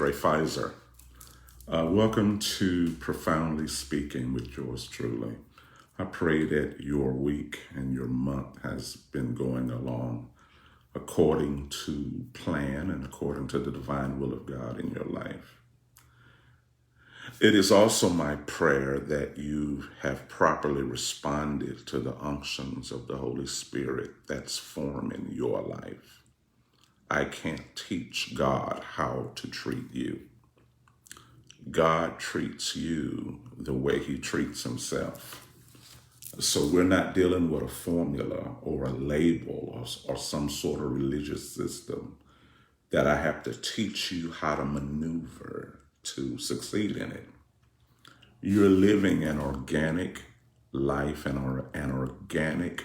Undrai, Fizer. Welcome to Profoundly Speaking with yours truly. I pray that your week and your month has been going along according to plan and according to the divine will of God in your life. It is also my prayer that you have properly responded to the unctions of the Holy Spirit that's forming your life. I can't teach God how to treat you. God treats you the way he treats himself. So we're not dealing with a formula or a label or some sort of religious system that I have to teach you how to maneuver to succeed in it. You're living an organic life and an organic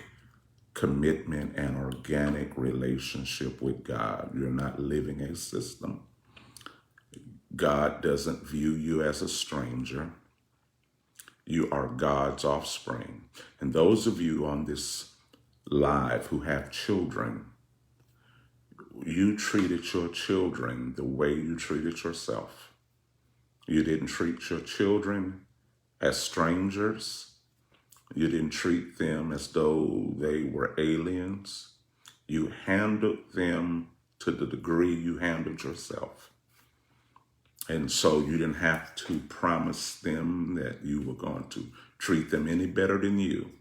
commitment and organic relationship with God. You're not living a system. God doesn't view you as a stranger. You are God's offspring. And those of you on this live who have children, you treated your children the way you treated yourself. You didn't treat your children as strangers. You didn't treat them as though they were aliens. You handled them to the degree you handled yourself. And so you didn't have to promise them that you were going to treat them any better than you.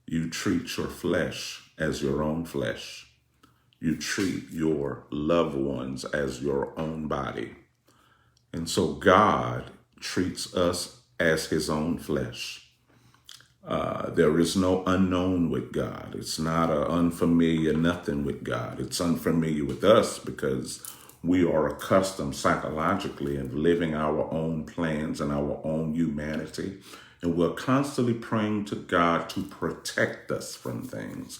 You treat your flesh as your own flesh. You treat your loved ones as your own body. And so God treats us as his own flesh. There is no unknown with God. It's not an unfamiliar nothing with God. It's unfamiliar with us because we are accustomed psychologically of living our own plans and our own humanity. And we're constantly praying to God to protect us from things.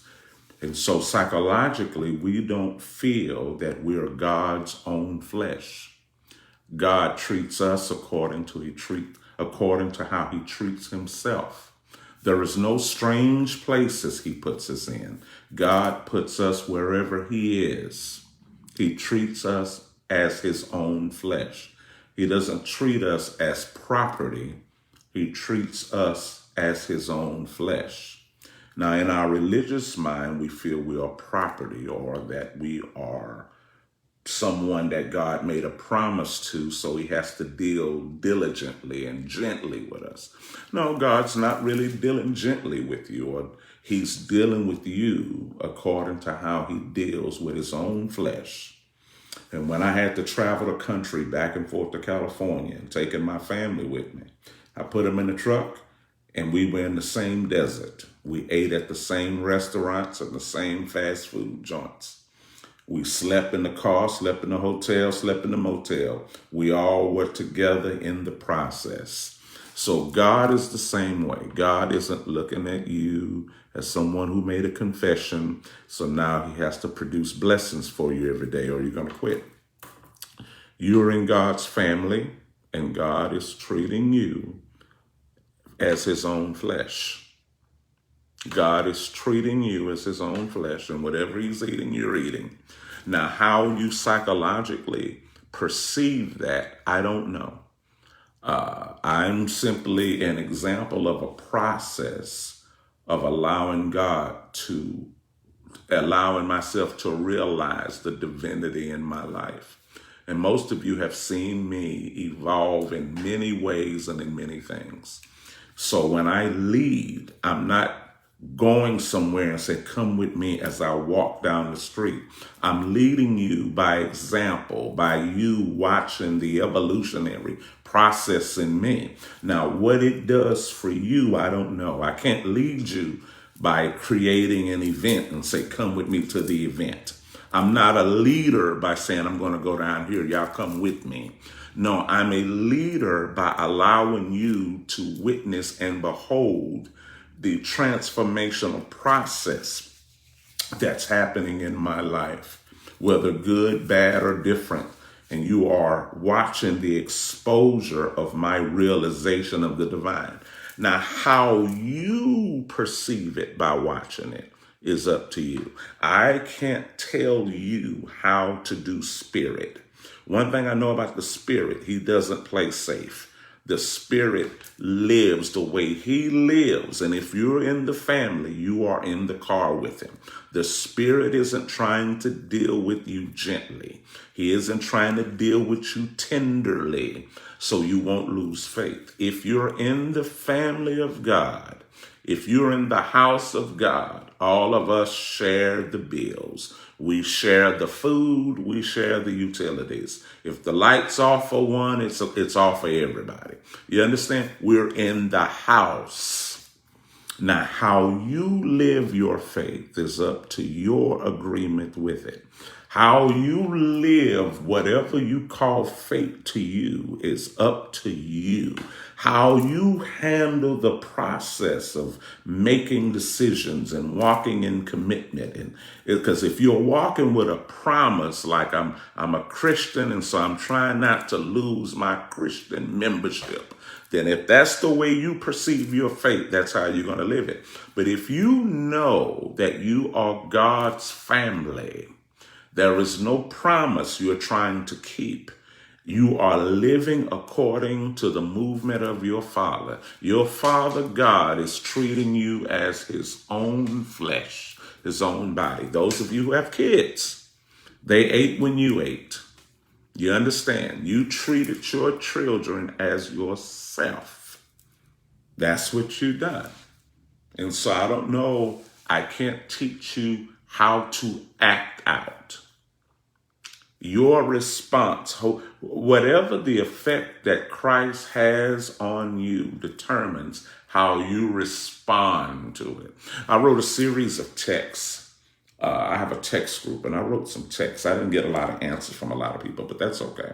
And so psychologically, we don't feel that we're God's own flesh. God treats us according to how he treats himself. There is no strange places he puts us in. God puts us wherever he is. He treats us as his own flesh. He doesn't treat us as property. He treats us as his own flesh. Now, in our religious mind, we feel we are property or that we are someone that God made a promise to, so he has to deal diligently and gently with us. No, God's not really dealing gently with you, or he's dealing with you according to how he deals with his own flesh. And when I had to travel the country back and forth to California and taking my family with me, I put them in the truck and we were in the same desert. We ate at the same restaurants and the same fast food joints. We slept in the car, slept in the hotel, slept in the motel. We all were together in the process. So God is the same way. God isn't looking at you as someone who made a confession. So now he has to produce blessings for you every day or you're going to quit. You're in God's family and God is treating you as his own flesh. God is treating you as his own flesh, and whatever he's eating, you're eating. Now, how you psychologically perceive that, I don't know. I'm simply an example of a process of allowing myself to realize the divinity in my life. And most of you have seen me evolve in many ways and in many things. So when I lead, I'm not going somewhere and say, come with me as I walk down the street. I'm leading you by example, by you watching the evolutionary process in me. Now, what it does for you, I don't know. I can't lead you by creating an event and say, come with me to the event. I'm not a leader by saying, I'm going to go down here. Y'all come with me. No, I'm a leader by allowing you to witness and behold the transformational process that's happening in my life, whether good, bad, or different. And you are watching the exposure of my realization of the divine. Now, how you perceive it by watching it is up to you. I can't tell you how to do spirit. One thing I know about the Spirit, he doesn't play safe. The Spirit lives the way he lives. And if you're in the family, you are in the car with him. The Spirit isn't trying to deal with you gently. He isn't trying to deal with you tenderly so you won't lose faith. If you're in the family of God, if you're in the house of God, all of us share the bills. We share the food. We share the utilities. If the light's off for one, it's off for everybody. You understand? We're in the house. Now, how you live your faith is up to your agreement with it. How you live whatever you call faith to you is up to you. How you handle the process of making decisions and walking in commitment. And because if you're walking with a promise, like I'm a Christian, and so I'm trying not to lose my Christian membership, then if that's the way you perceive your faith, that's how you're going to live it. But if you know that you are God's family, there is no promise you're trying to keep. You are living according to the movement of your Father. Your Father God is treating you as his own flesh, his own body. Those of you who have kids, they ate when you ate. You understand? You treated your children as yourself. That's what you've done. And so I don't know, I can't teach you how to act out. Your response, whatever the effect that Christ has on you, determines how you respond to it. I wrote a series of texts. I have a text group, and I wrote some texts. I didn't get a lot of answers from a lot of people, but that's okay.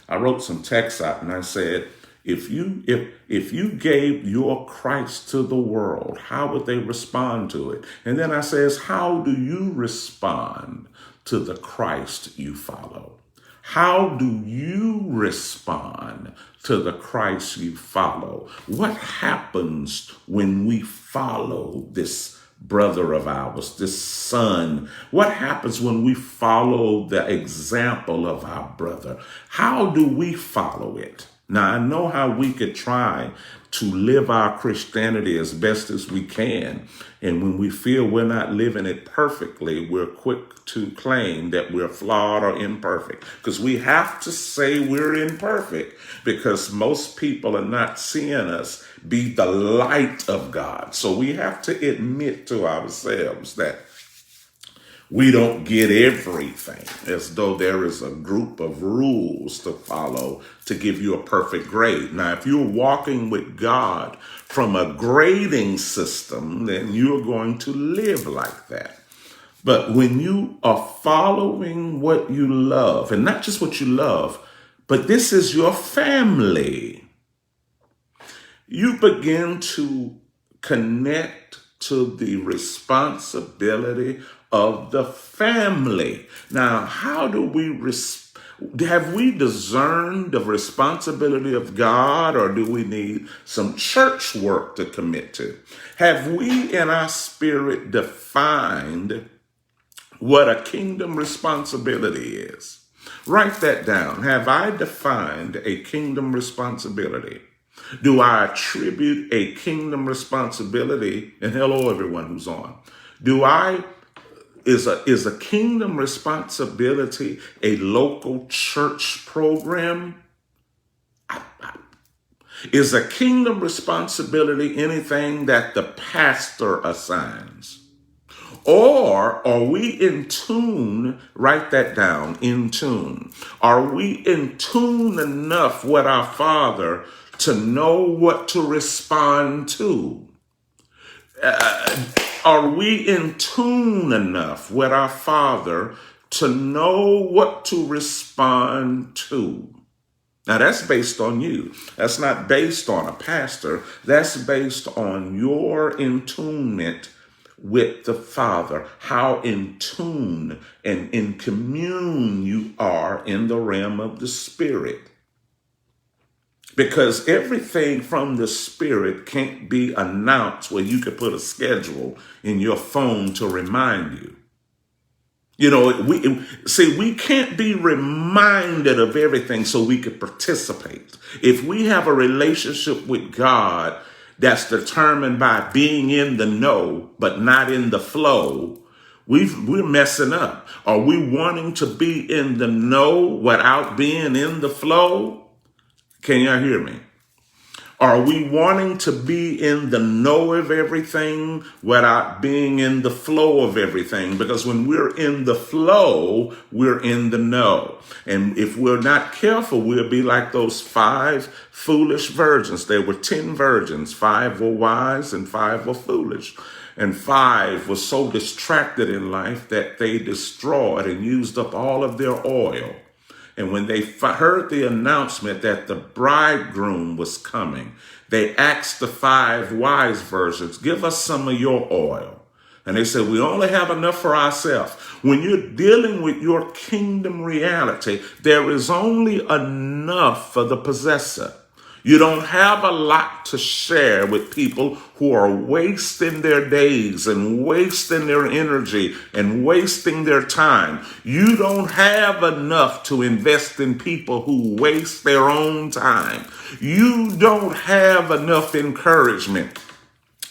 I wrote some texts out, and I said, if you gave your Christ to the world, how would they respond to it? And then I says, how do you respond to the Christ you follow? How do you respond to the Christ you follow? What happens when we follow this brother of ours, this son? What happens when we follow the example of our brother? How do we follow it? Now, I know how we could try to live our Christianity as best as we can. And when we feel we're not living it perfectly, we're quick to claim that we're flawed or imperfect. Because we have to say we're imperfect, because most people are not seeing us be the light of God. So we have to admit to ourselves that we don't get everything, as though there is a group of rules to follow to give you a perfect grade. Now, if you're walking with God from a grading system, then you're going to live like that. But when you are following what you love, and not just what you love, but this is your family, you begin to connect to the responsibility of the family. Now, how do we have we discerned the responsibility of God, or do we need some church work to commit to? Have we in our spirit defined what a kingdom responsibility is? Write that down. Have I defined a kingdom responsibility? Do I attribute a kingdom responsibility? And hello, everyone who's on. Is a kingdom responsibility a local church program? Is a kingdom responsibility anything that the pastor assigns? Or are we in tune? Write that down, in tune. Are we in tune enough with our Father to know what to respond to? Are we in tune enough with our Father to know what to respond to? Now, that's based on you. That's not based on a pastor. That's based on your intunement with the Father, how in tune and in commune you are in the realm of the Spirit. Because everything from the Spirit can't be announced where you could put a schedule in your phone to remind you. You know, we can't be reminded of everything so we could participate. If we have a relationship with God that's determined by being in the know, but not in the flow, we're messing up. Are we wanting to be in the know without being in the flow? Can y'all hear me? Are we wanting to be in the know of everything without being in the flow of everything? Because when we're in the flow, we're in the know. And if we're not careful, we'll be like those 5 foolish virgins. There were 10 virgins. 5 were wise and 5 were foolish. And 5 were so distracted in life that they destroyed and used up all of their oil. And when they heard the announcement that the bridegroom was coming, they asked the 5 wise virgins, give us some of your oil. And they said, we only have enough for ourselves. When you're dealing with your kingdom reality, there is only enough for the possessor. You don't have a lot to share with people who are wasting their days and wasting their energy and wasting their time. You don't have enough to invest in people who waste their own time. You don't have enough encouragement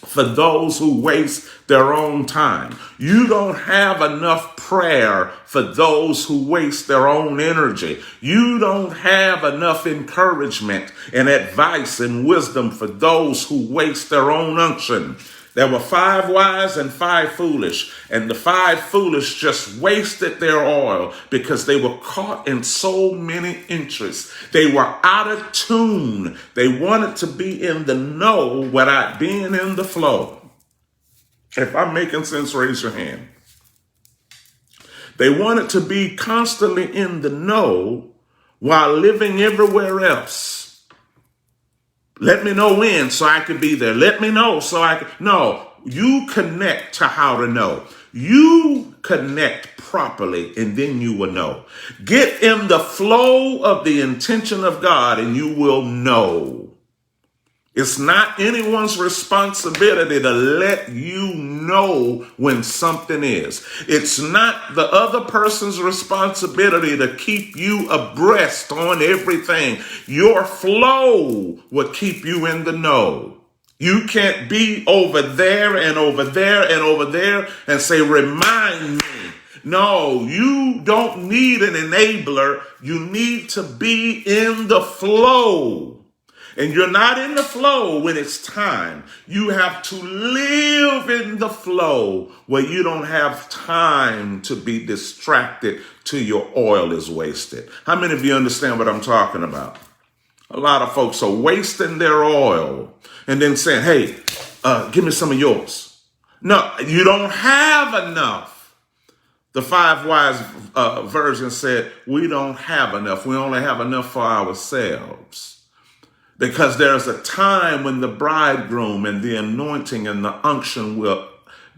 for those who waste their own time. You don't have enough prayer for those who waste their own energy. You don't have enough encouragement and advice and wisdom for those who waste their own unction. There were 5 wise and 5 foolish, and the 5 foolish just wasted their oil because they were caught in so many interests. They were out of tune. They wanted to be in the know without being in the flow. If I'm making sense, raise your hand. They wanted to be constantly in the know while living everywhere else. Let me know when so I could be there. Let me know so I can. No, you connect to how to know. You connect properly and then you will know. Get in the flow of the intention of God and you will know. It's not anyone's responsibility to let you know when something is. It's not the other person's responsibility to keep you abreast on everything. Your flow will keep you in the know. You can't be over there and over there and over there and say, remind me. No, you don't need an enabler. You need to be in the flow. And you're not in the flow when it's time. You have to live in the flow where you don't have time to be distracted till your oil is wasted. How many of you understand what I'm talking about? A lot of folks are wasting their oil and then saying, hey, give me some of yours. No, you don't have enough. The 5 wise virgins said, we don't have enough. We only have enough for ourselves. Because there's a time when the bridegroom and the anointing and the unction will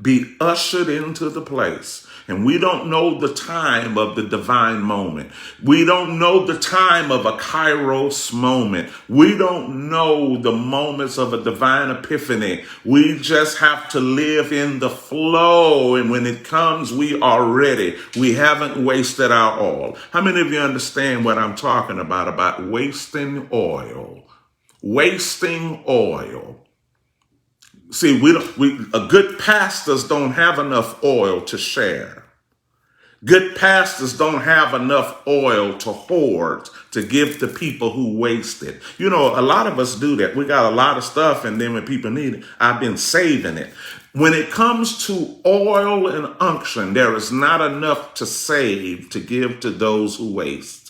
be ushered into the place. And we don't know the time of the divine moment. We don't know the time of a Kairos moment. We don't know the moments of a divine epiphany. We just have to live in the flow. And when it comes, we are ready. We haven't wasted our oil. How many of you understand what I'm talking about wasting oil? Wasting oil. See, good pastors don't have enough oil to share. Good pastors don't have enough oil to hoard, to give to people who waste it. You know, a lot of us do that. We got a lot of stuff, and then when people need it, I've been saving it. When it comes to oil and unction, there is not enough to save to give to those who waste.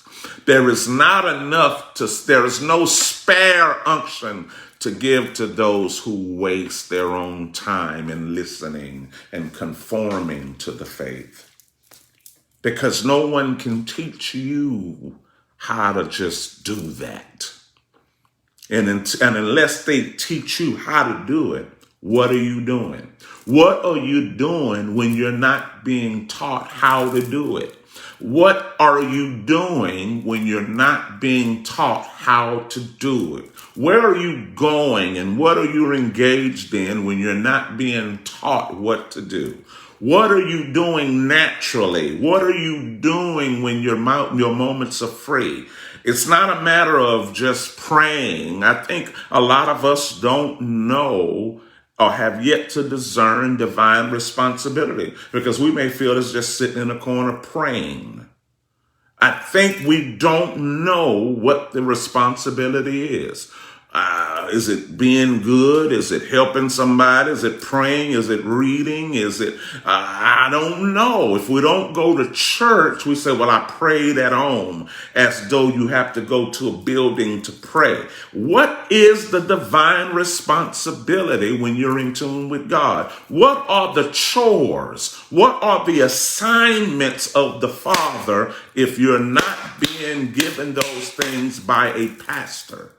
There is no spare unction to give to those who waste their own time in listening and conforming to the faith. Because no one can teach you how to just do that. And unless they teach you how to do it, what are you doing? What are you doing when you're not being taught how to do it? What are you doing when you're not being taught how to do it? Where are you going and what are you engaged in when you're not being taught what to do? What are you doing naturally? What are you doing when your moments are free? It's not a matter of just praying. I think a lot of us don't know or have yet to discern divine responsibility because we may feel it's just sitting in a corner praying. I think we don't know what the responsibility is. Is it being good? Is it helping somebody? Is it praying? Is it reading? Is it, I don't know. If we don't go to church, we say, well, I prayed at home, as though you have to go to a building to pray. What is the divine responsibility when you're in tune with God? What are the chores? What are the assignments of the Father if you're not being given those things by a pastor?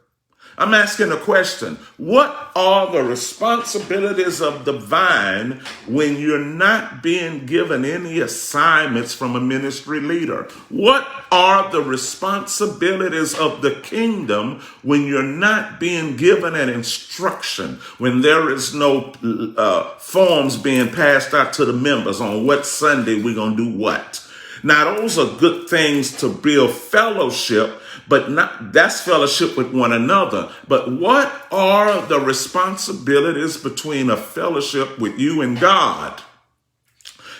I'm asking a question. What are the responsibilities of the vine when you're not being given any assignments from a ministry leader? What are the responsibilities of the kingdom when you're not being given an instruction, when there is no forms being passed out to the members on what Sunday we're going to do what? Now, those are good things to build fellowship, but not that's fellowship with one another. But what are the responsibilities between a fellowship with you and God?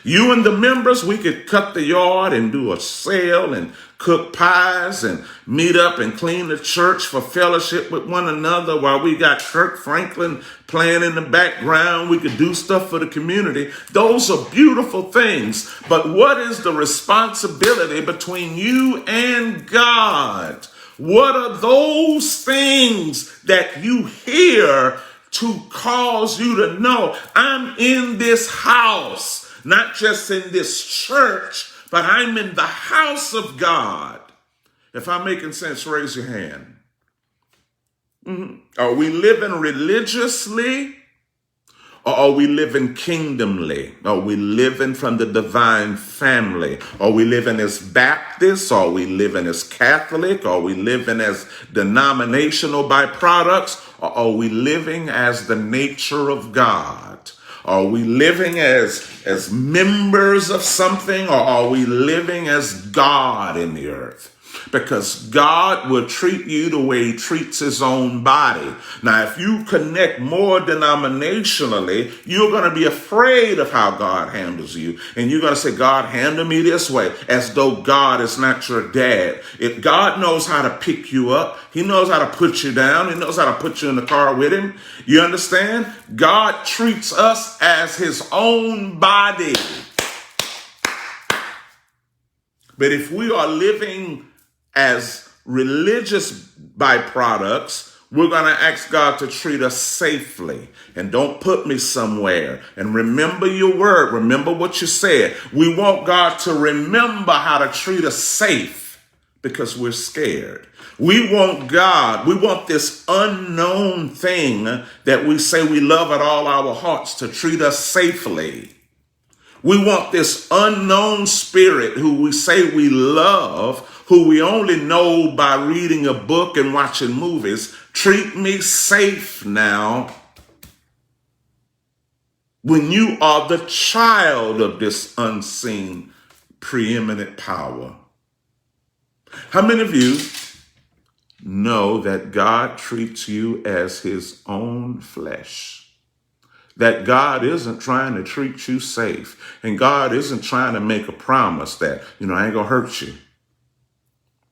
You and the members, we could cut the yard and do a sale and cook pies and meet up and clean the church for fellowship with one another while we got Kirk Franklin playing in the background. We could do stuff for the community. Those are beautiful things. But what is the responsibility between you and God? What are those things that you hear to cause you to know I'm in this house? Not just in this church, but I'm in the house of God. If I'm making sense, raise your hand. Are we living religiously or are we living kingdomly? Are we living from the divine family? Are we living as Baptists? Are we living as Catholic? Are we living as denominational byproducts? Or are we living as the nature of God? Are we living as members of something, or are we living as God in the earth? Because God will treat you the way he treats his own body. Now, if you connect more denominationally, you're going to be afraid of how God handles you. And you're going to say, God, handle me this way, as though God is not your dad. If God knows how to pick you up, he knows how to put you down. He knows how to put you in the car with him. You understand? God treats us as his own body. But if we are living as religious byproducts, we're going to ask God to treat us safely. And don't put me somewhere. And remember your word. Remember what you said. We want God to remember how to treat us safe because we're scared. We want God, we want this unknown thing that we say we love at all our hearts to treat us safely. We want this unknown spirit who we say we love, who we only know by reading a book and watching movies. Treat me safe now. When you are the child of this unseen, preeminent power. How many of you know that God treats you as his own flesh? That God isn't trying to treat you safe. And God isn't trying to make a promise that, I ain't going to hurt you.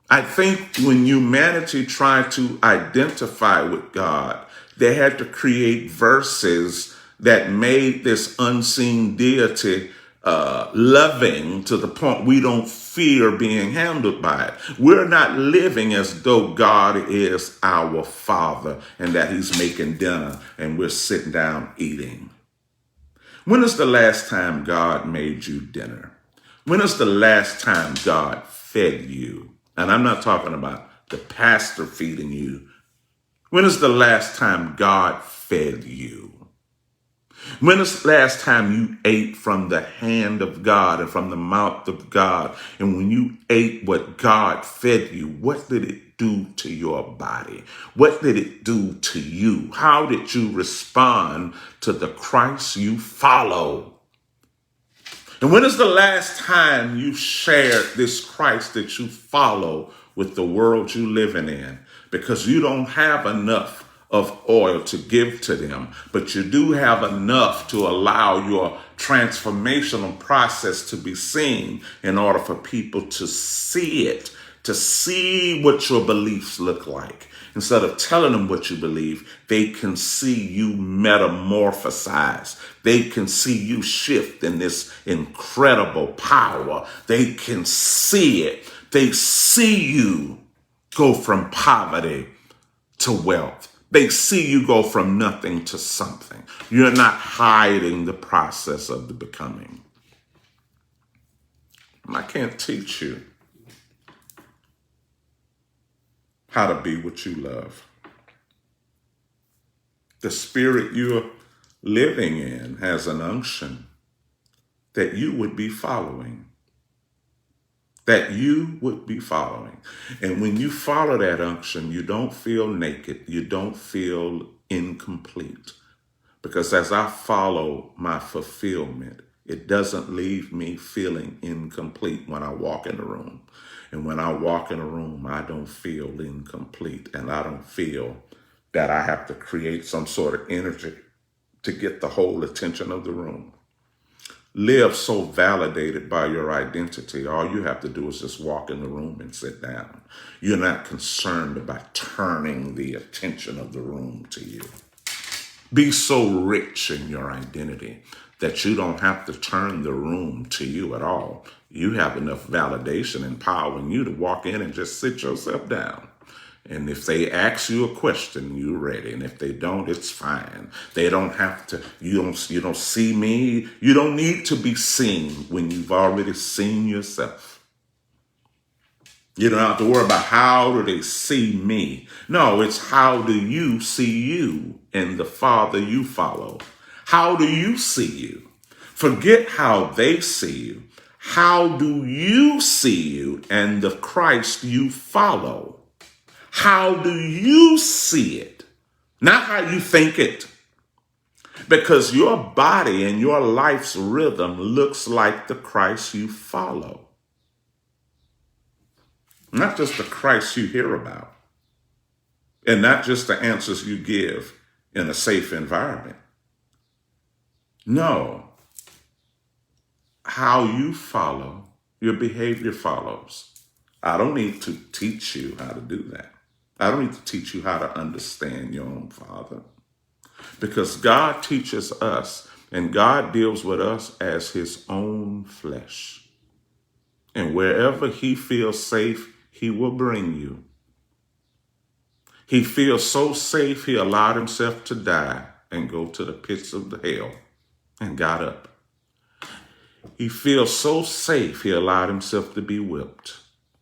I think when humanity tried to identify with God, they had to create verses that made this unseen deity loving to the point we don't fear being handled by it. We're not living as though God is our Father and that he's making dinner and we're sitting down eating. When is the last time God made you dinner? When is the last time God fed you? And I'm not talking about the pastor feeding you. When is the last time God fed you? When is the last time you ate from the hand of God and from the mouth of God? And when you ate what God fed you, what did it do to your body? What did it do to you? How did you respond to the Christ you follow? And when is the last time you shared this Christ that you follow with the world you living in? Because you don't have enough of oil to give to them, but you do have enough to allow your transformational process to be seen in order for people to see it, to see what your beliefs look like. Instead of telling them what you believe, they can see you metamorphosize. They can see you shift in this incredible power. They can see it. They see you go from poverty to wealth. They see you go from nothing to something. You're not hiding the process of the becoming. And I can't teach you how to be what you love. The spirit you're living in has an unction that you would be following. That you would be following. And when you follow that unction, you don't feel naked. You don't feel incomplete. Because as I follow my fulfillment, it doesn't leave me feeling incomplete when I walk in the room. And when I walk in a room, I don't feel incomplete. And I don't feel that I have to create some sort of energy to get the whole attention of the room. Live so validated by your identity. All you have to do is just walk in the room and sit down. You're not concerned about turning the attention of the room to you. Be so rich in your identity that you don't have to turn the room to you at all. You have enough validation and power in you to walk in and just sit yourself down. And if they ask you a question, you're ready. And if they don't, it's fine. They don't have to, you don't see me. You don't need to be seen when you've already seen yourself. You don't have to worry about how do they see me. No, it's how do you see you and the Father you follow. How do you see you? Forget how they see you. How do you see you and the Christ you follow? How do you see it? Not how you think it. Because your body and your life's rhythm looks like the Christ you follow. Not just the Christ you hear about. And not just the answers you give in a safe environment. No. How you follow, your behavior follows. I don't need to teach you how to do that. I don't need to teach you how to understand your own Father. Because God teaches us and God deals with us as his own flesh. And wherever he feels safe, he will bring you. He feels so safe, he allowed himself to die and go to the pits of the hell and got up. He feels so safe, he allowed himself to be whipped.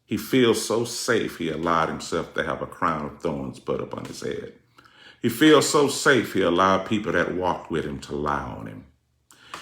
He feels so safe, he allowed himself to have a crown of thorns put upon his head. He feels so safe, he allowed people that walked with him to lie on him.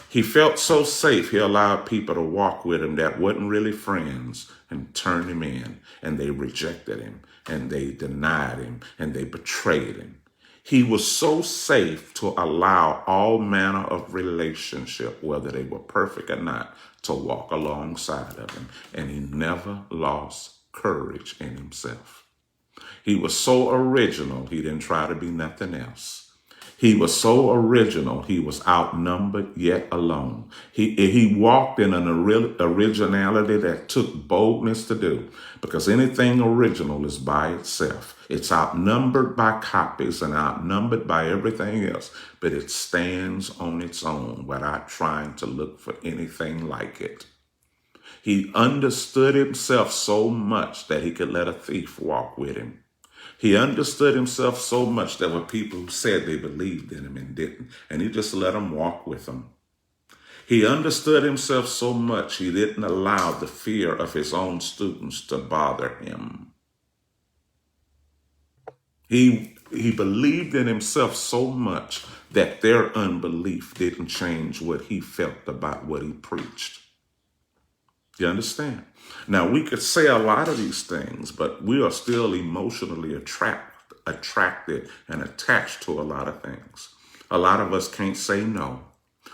He felt so safe, he allowed people to walk with him that wasn't really friends and turned him in, and they rejected him, and they denied him, and they betrayed him. He was so safe to allow all manner of relationship, whether they were perfect or not, to walk alongside of him. And he never lost courage in himself. He was so original, he didn't try to be nothing else. He was so original, he was outnumbered yet alone. He walked in an originality that took boldness to do, because anything original is by itself. It's outnumbered by copies and outnumbered by everything else, but it stands on its own without trying to look for anything like it. He understood himself so much that he could let a thief walk with him. He understood himself so much that were people who said they believed in him and didn't, and he just let them walk with him. He understood himself so much he didn't allow the fear of his own students to bother him. He believed in himself so much that their unbelief didn't change what he felt about what he preached. You understand? Now, we could say a lot of these things, but we are still emotionally attracted and attached to a lot of things. A lot of us can't say no.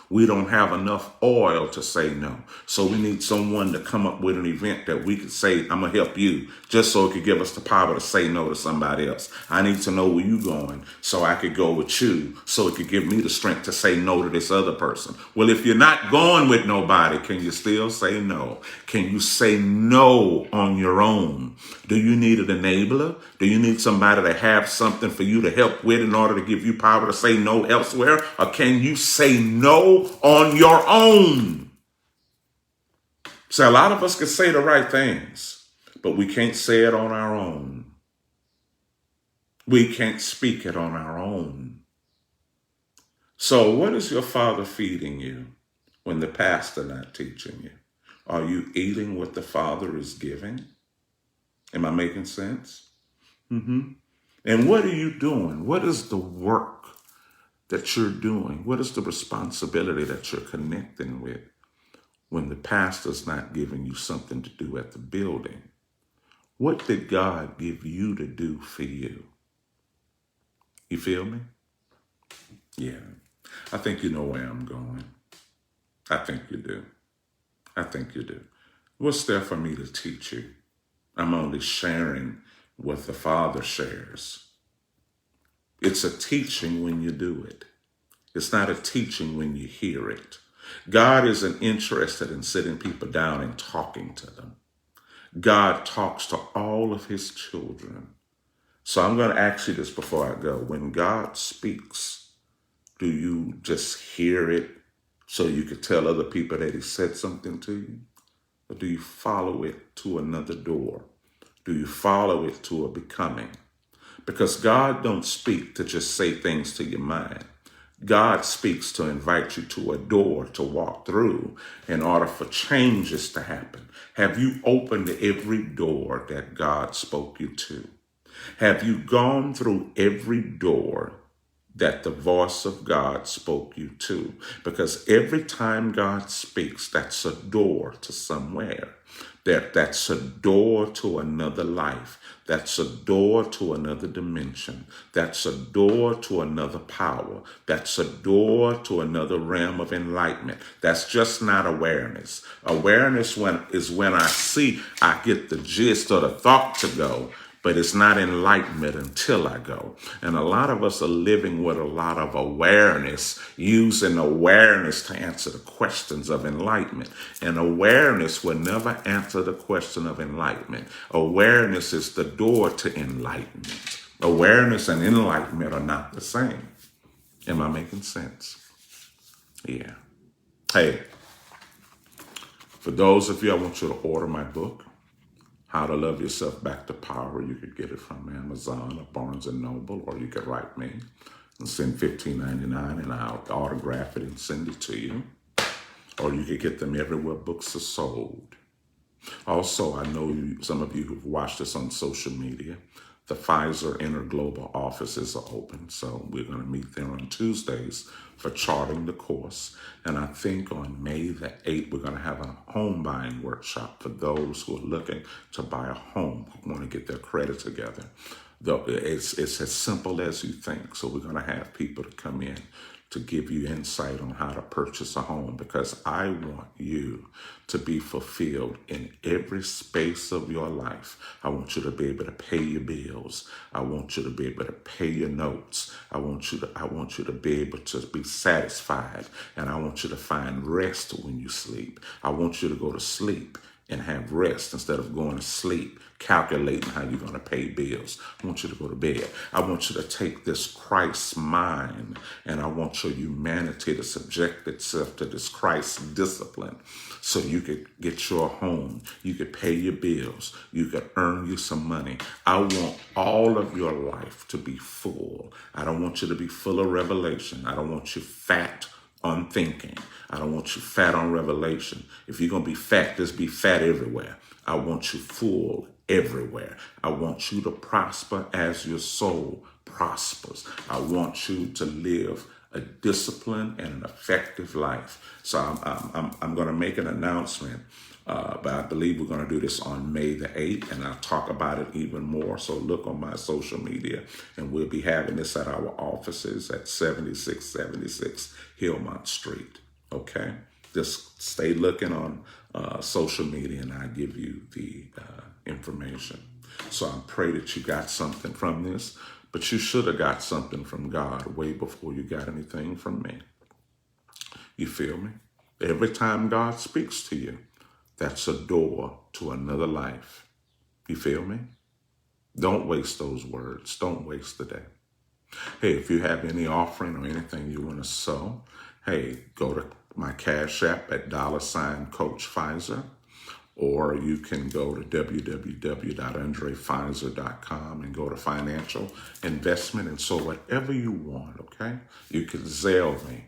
We don't have enough oil to say no. So we need someone to come up with an event that we could say, I'm going to help you, just so it could give us the power to say no to somebody else. I need to know where you're going so I could go with you, so it could give me the strength to say no to this other person. Well, if you're not going with nobody, can you still say no? Can you say no on your own? Do you need an enabler? Do you need somebody to have something for you to help with in order to give you power to say no elsewhere? Or can you say no on your own? So a lot of us can say the right things, but we can't say it on our own. We can't speak it on our own. So what is your father feeding you when the pastor not teaching you? Are you eating what the Father is giving? Am I making sense? And what are you doing? What is the work that you're doing? What is the responsibility that you're connecting with when the pastor's not giving you something to do at the building? What did God give you to do for you? You feel me? Yeah. I think you know where I'm going. I think you do. I think you do. What's there for me to teach you? I'm only sharing what the Father shares. It's a teaching when you do it. It's not a teaching when you hear it. God isn't interested in sitting people down and talking to them. God talks to all of his children. So I'm going to ask you this before I go. When God speaks, do you just hear it so you could tell other people that he said something to you? Or do you follow it to another door? Do you follow it to a becoming? Because God don't speak to just say things to your mind. God speaks to invite you to a door to walk through in order for changes to happen. Have you opened every door that God spoke you to? Have you gone through every door that the voice of God spoke you to? Because every time God speaks, that's a door to somewhere. That's a door to another life. That's a door to another dimension. That's a door to another power. That's a door to another realm of enlightenment. That's just not awareness. Awareness is when I get the gist or the thought to go, but it's not enlightenment until I go. And a lot of us are living with a lot of awareness, using awareness to answer the questions of enlightenment. And awareness will never answer the question of enlightenment. Awareness is the door to enlightenment. Awareness and enlightenment are not the same. Am I making sense? Yeah. Hey, for those of you, I want you to order my book, How to Love Yourself Back to Power. You could get it from Amazon or Barnes & Noble, or you could write me and send $15.99 and I'll autograph it and send it to you. Or you could get them everywhere books are sold. Also, I know some of you who've watched us on social media. The Fizer Interglobal offices are open, so we're going to meet there on Tuesdays for charting the course. And I think on May the 8th, we're going to have a home buying workshop for those who are looking to buy a home, who want to get their credit together. Though it's as simple as you think. So we're going to have people to come in to give you insight on how to purchase a home, because I want you to be fulfilled in every space of your life. I want you to be able to pay your bills. I want you to be able to pay your notes. I want you to be able to be satisfied, and I want you to find rest when you sleep. I want you to go to sleep and have rest instead of going to sleep calculating how you're going to pay bills. I want you to go to bed. I want you to take this Christ mind, and I want your humanity to subject itself to this Christ discipline, so you could get your home, you could pay your bills, you could earn you some money. I want all of your life to be full. I don't want you to be full of revelation. I don't want you fat on thinking. I don't want you fat on revelation. If you're going to be fat, just be fat everywhere. I want you full everywhere. I want you to prosper as your soul prospers. I want you to live a disciplined and an effective life. So I'm going to make an announcement, but I believe we're going to do this on May the 8th, and I'll talk about it even more. So look on my social media, and we'll be having this at our offices at 7676 Hillmont Street. Okay? Just stay looking on social media and I give you the information. So I pray that you got something from this, but you should have got something from God way before you got anything from me. You feel me? Every time God speaks to you, that's a door to another life. You feel me? Don't waste those words. Don't waste the day. Hey, if you have any offering or anything you want to sow, hey, go to my Cash App at $Coach Fizer, or you can go to www.undraifizer.com and go to financial investment and sow whatever you want, okay? You can Zelle me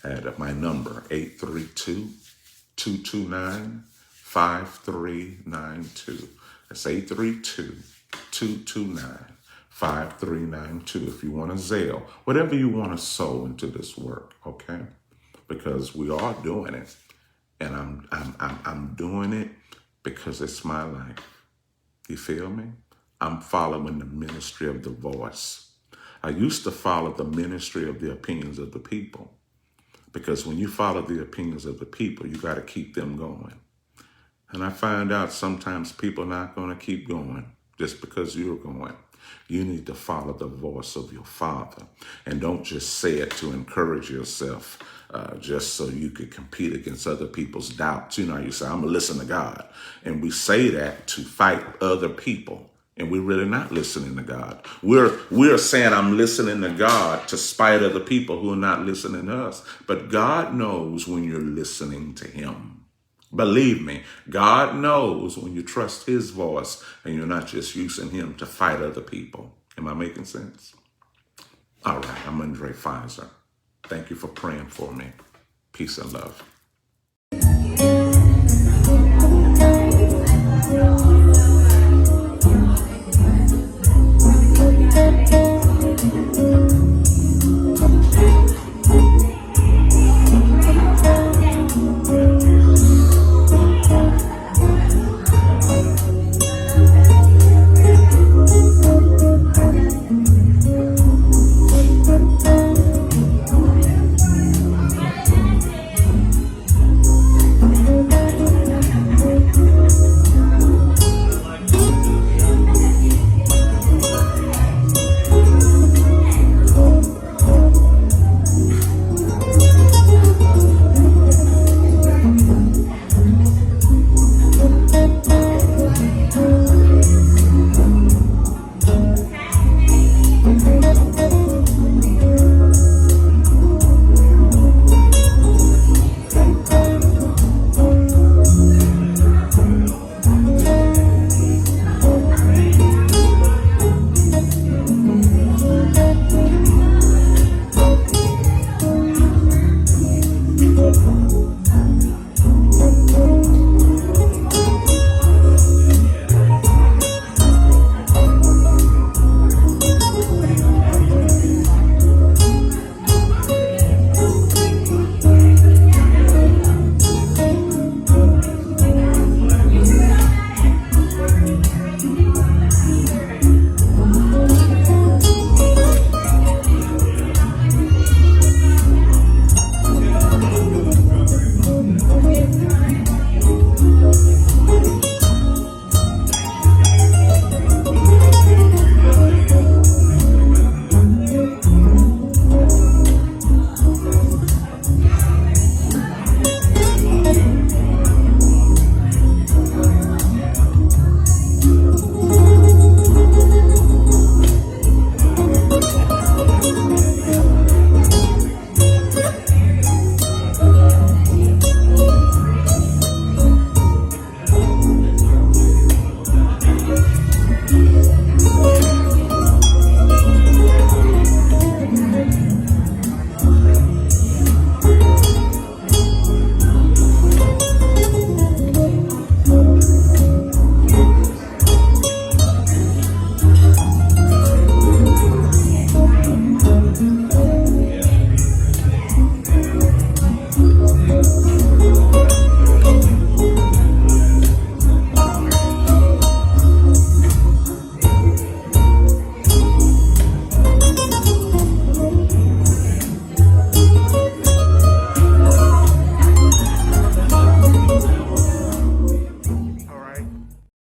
at my number, 832-229-5392. That's 832-229-5392 if you want to Zelle, whatever you want to sow into this work, okay? Because we are doing it, and I'm doing it because it's my life. You feel me? I'm following the ministry of the voice. I used to follow the ministry of the opinions of the people, because when you follow the opinions of the people, you got to keep them going. And I find out sometimes people are not going to keep going just because you're going. You need to follow the voice of your Father. And don't just say it to encourage yourself, just so you could compete against other people's doubts. You know, you say, I'm going to listen to God. And we say that to fight other people. And we're really not listening to God. We're saying I'm listening to God to spite other people who are not listening to us. But God knows when you're listening to him. Believe me, God knows when you trust his voice and you're not just using him to fight other people. Am I making sense? All right, I'm Undrai Fizer. Thank you for praying for me. Peace and love.